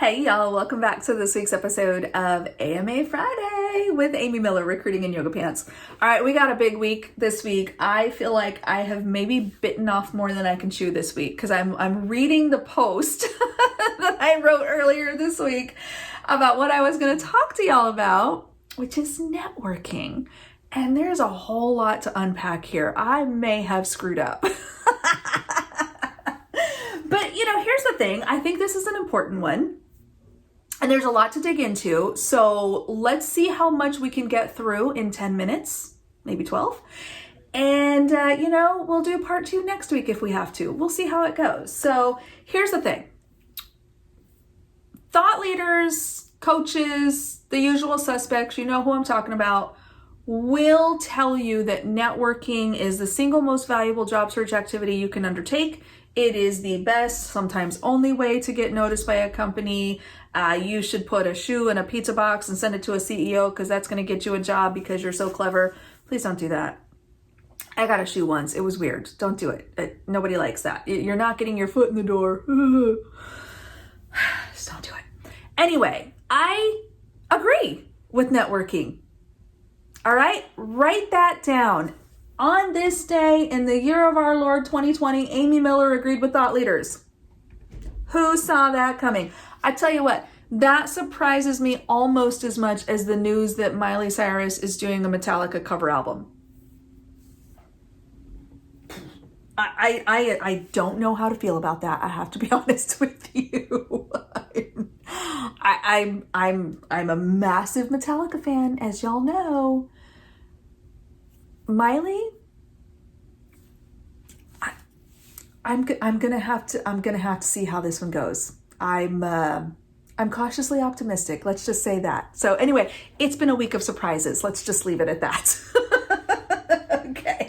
Hey y'all, welcome back to this week's episode of AMA Friday with Amy Miller, Recruiting in Yoga Pants. All right, we got a big week this week. I feel like I have maybe bitten off more than I can chew this week because I'm reading the post that I wrote earlier this week about what I was going to talk to y'all about, which is networking. And there's a whole lot to unpack here. I may have screwed up. But, here's the thing. I think this is an important one. And there's a lot to dig into. So let's see how much we can get through in 10 minutes, maybe 12. And, we'll do part 2 next week if we have to. We'll see how it goes. So here's the thing. Thought leaders, coaches, the usual suspects, you know who I'm talking about, will tell you that networking is the single most valuable job search activity you can undertake. It is the best, sometimes only way to get noticed by a company. You should put a shoe in a pizza box and send it to a CEO because that's going to get you a job because you're so clever. Please don't do that. I got a shoe once. It was weird. Don't do it. Nobody likes that. You're not getting your foot in the door. Just don't do it. Anyway, I agree with networking. All right, write that down. On this day in the year of our Lord 2020, Amy Miller agreed with thought leaders. Who saw that coming? I tell you what, that surprises me almost as much as the news that Miley Cyrus is doing a Metallica cover album. I don't know how to feel about that. I have to be honest with you. I'm a massive Metallica fan, as y'all know. Miley, I'm gonna have to see how this one goes. I'm cautiously optimistic. Let's just say that. So anyway, it's been a week of surprises. Let's just leave it at that. Okay.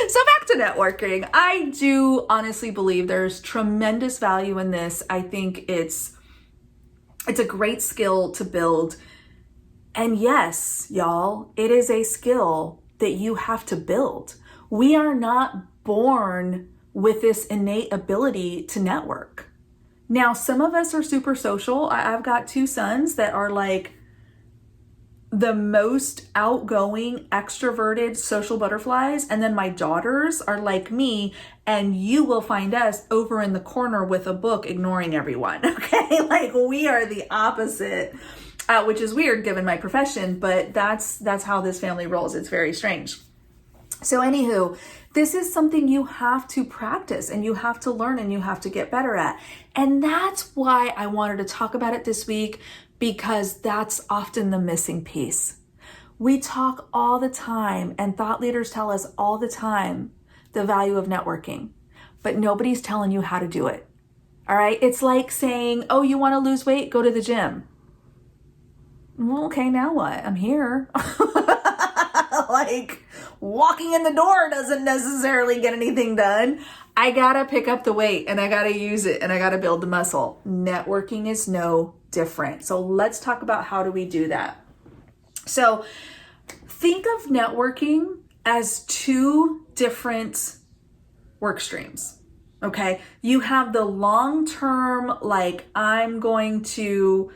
So back to networking. I do honestly believe there's tremendous value in this. I think it's a great skill to build. And yes, y'all, it is a skill that you have to build. We are not born with this innate ability to network. Now, some of us are super social. I've got 2 sons that are like the most outgoing, extroverted social butterflies. And then my daughters are like me, and you will find us over in the corner with a book ignoring everyone. Okay, like we are the opposite. Which is weird given my profession, but that's how this family rolls. It's very strange. So anywho, this is something you have to practice and you have to learn and you have to get better at. And that's why I wanted to talk about it this week, because that's often the missing piece. We talk all the time, and thought leaders tell us all the time the value of networking, but nobody's telling you how to do it. All right. It's like saying, oh, you want to lose weight? Go to the gym. Well, okay, now what? I'm here. Like, walking in the door doesn't necessarily get anything done. I gotta pick up the weight and I gotta use it and I gotta build the muscle. Networking is no different. So let's talk about how do we do that. So think of networking as 2 different work streams. Okay. You have the long-term, like, I'm going to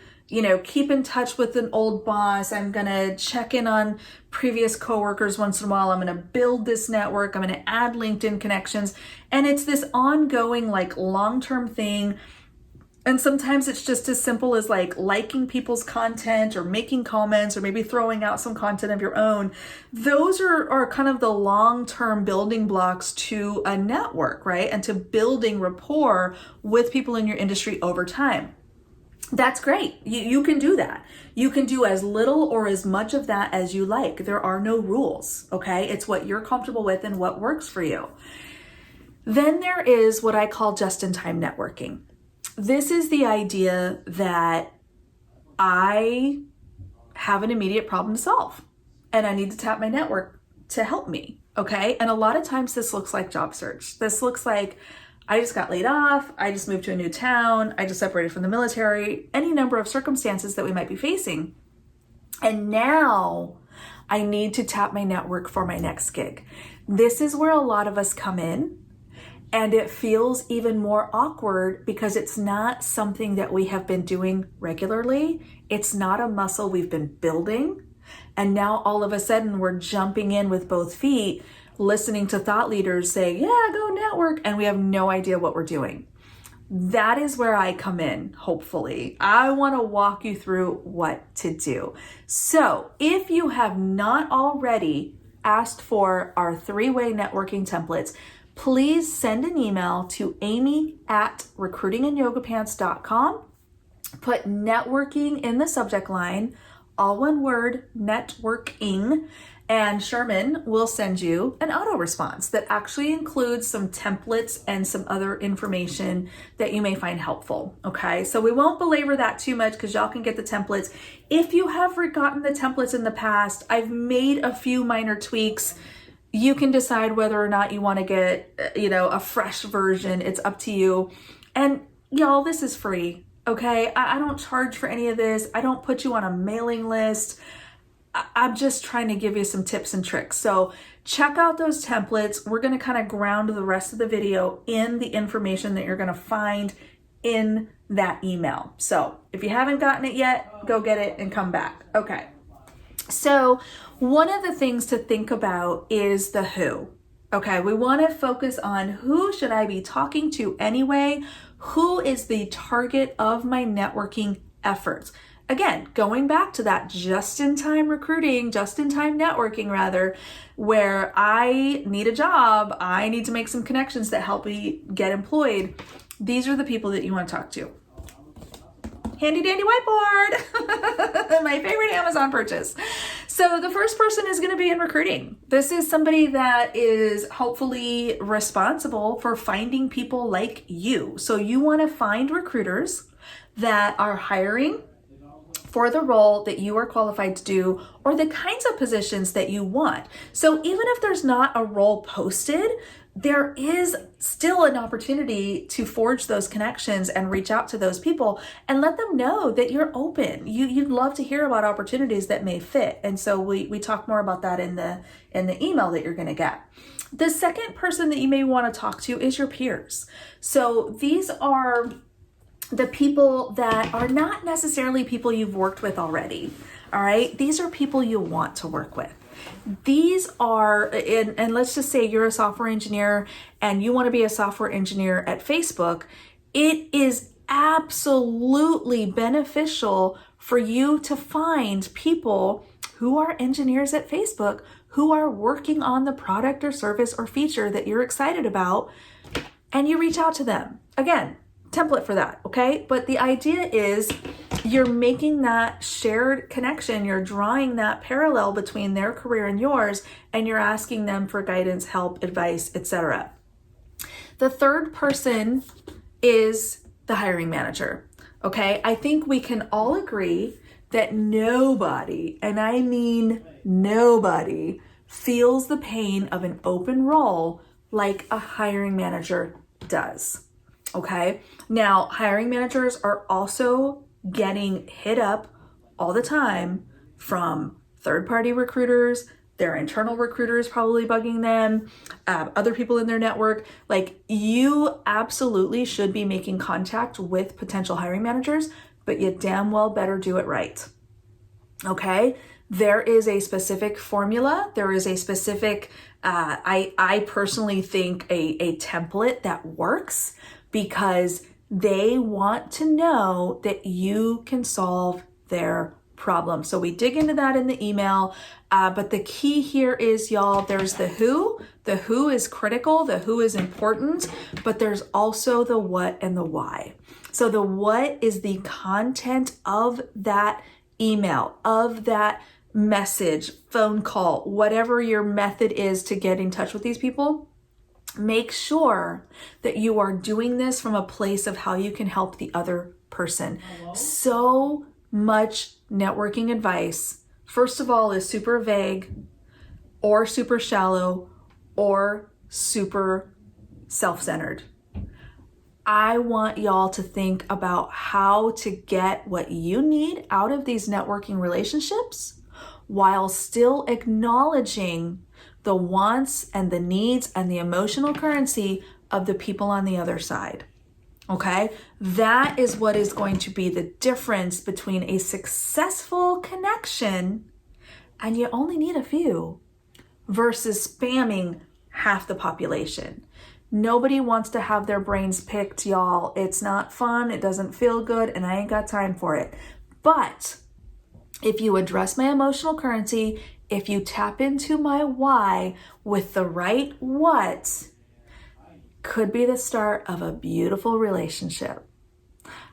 keep in touch with an old boss. I'm going to check in on previous coworkers once in a while. I'm going to build this network. I'm going to add LinkedIn connections. And it's this ongoing, like, long-term thing. And sometimes it's just as simple as like liking people's content or making comments or maybe throwing out some content of your own. Those are kind of the long-term building blocks to a network, right? And to building rapport with people in your industry over time. That's great. You can do that. You can do as little or as much of that as you like. There are no rules, okay? It's what you're comfortable with and what works for you. Then there is what I call just-in-time networking. This is the idea that I have an immediate problem to solve and I need to tap my network to help me, okay? And a lot of times this looks like job search. This looks like I just got laid off, I just moved to a new town, I just separated from the military, any number of circumstances that we might be facing. And now I need to tap my network for my next gig. This is where a lot of us come in And it feels even more awkward because it's not something that we have been doing regularly. It's not a muscle we've been building. And now all of a sudden we're jumping in with both feet, listening to thought leaders say, yeah, go network. And we have no idea what we're doing. That is where I come in, hopefully. I want to walk you through what to do. So if you have not already asked for our 3-way networking templates, please send an email to amy@recruitingandYogaPants.com. Put networking in the subject line, all one word, networking, and Sherman will send you an auto response that actually includes some templates and some other information that you may find helpful. Okay, so we won't belabor that too much because y'all can get the templates. If you have forgotten the templates in the past, I've made a few minor tweaks. You can decide whether or not you want to get, a fresh version. It's up to you. And y'all, this is free. Okay, I don't charge for any of this. I don't put you on a mailing list. I'm just trying to give you some tips and tricks. So check out those templates. We're going to kind of ground the rest of the video in the information that you're going to find in that email. So if you haven't gotten it yet, go get it and come back. Okay. So one of the things to think about is the who. Okay, we want to focus on who should I be talking to anyway? Who is the target of my networking efforts? Again, going back to that just-in-time recruiting, just-in-time networking rather, where I need a job, I need to make some connections that help me get employed. These are the people that you want to talk to. Handy dandy whiteboard, my favorite Amazon purchase. So the first person is going to be in recruiting. This is somebody that is hopefully responsible for finding people like you. So you want to find recruiters that are hiring for the role that you are qualified to do or the kinds of positions that you want. So even if there's not a role posted, there is still an opportunity to forge those connections and reach out to those people and let them know that you're open. You'd love to hear about opportunities that may fit. And so we talk more about that in the email that you're going to get. The second person that you may want to talk to is your peers. So these are the people that are not necessarily people you've worked with already. All right. These are people you want to work with. These are, and let's just say you're a software engineer and you want to be a software engineer at Facebook. It is absolutely beneficial for you to find people who are engineers at Facebook who are working on the product or service or feature that you're excited about, and you reach out to them. Again, template for that, okay? But the idea is you're making that shared connection, you're drawing that parallel between their career and yours, and you're asking them for guidance, help, advice, etc. The third person is the hiring manager, okay? I think we can all agree that nobody, and I mean nobody, feels the pain of an open role like a hiring manager does. Okay. Now, hiring managers are also getting hit up all the time from third-party recruiters, their internal recruiters probably bugging them, other people in their network. Like, you absolutely should be making contact with potential hiring managers, but you damn well better do it right. Okay. There is a specific formula. There is a specific, I personally think a template that works, because they want to know that you can solve their problem. So we dig into that in the email, but the key here is, y'all, there's the who. The who is critical, the who is important, but there's also the what and the why. So the what is the content of that email, of that message, phone call, whatever your method is to get in touch with these people. Make sure that you are doing this from a place of how you can help the other person. So much networking advice, first of all, is super vague or super shallow or super self-centered. I want y'all to think about how to get what you need out of these networking relationships while still acknowledging the wants and the needs and the emotional currency of the people on the other side. Okay? That is what is going to be the difference between a successful connection, and you only need a few, versus spamming half the population. Nobody wants to have their brains picked, y'all. It's not fun. It doesn't feel good, and I ain't got time for it. But if you address my emotional currency, if you tap into my why with the right what, could be the start of a beautiful relationship.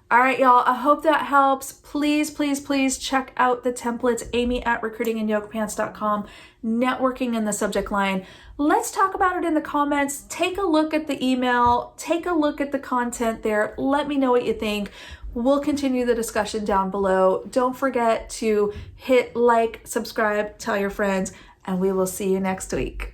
All right, y'all, I hope that helps. Please, please, please check out the templates, amy@recruitingindyoga-pants.com, networking in the subject line. Let's talk about it in the comments. Take a look at the email. Take a look at the content there. Let me know what you think. We'll continue the discussion down below. Don't forget to hit like, subscribe, tell your friends, and we will see you next week.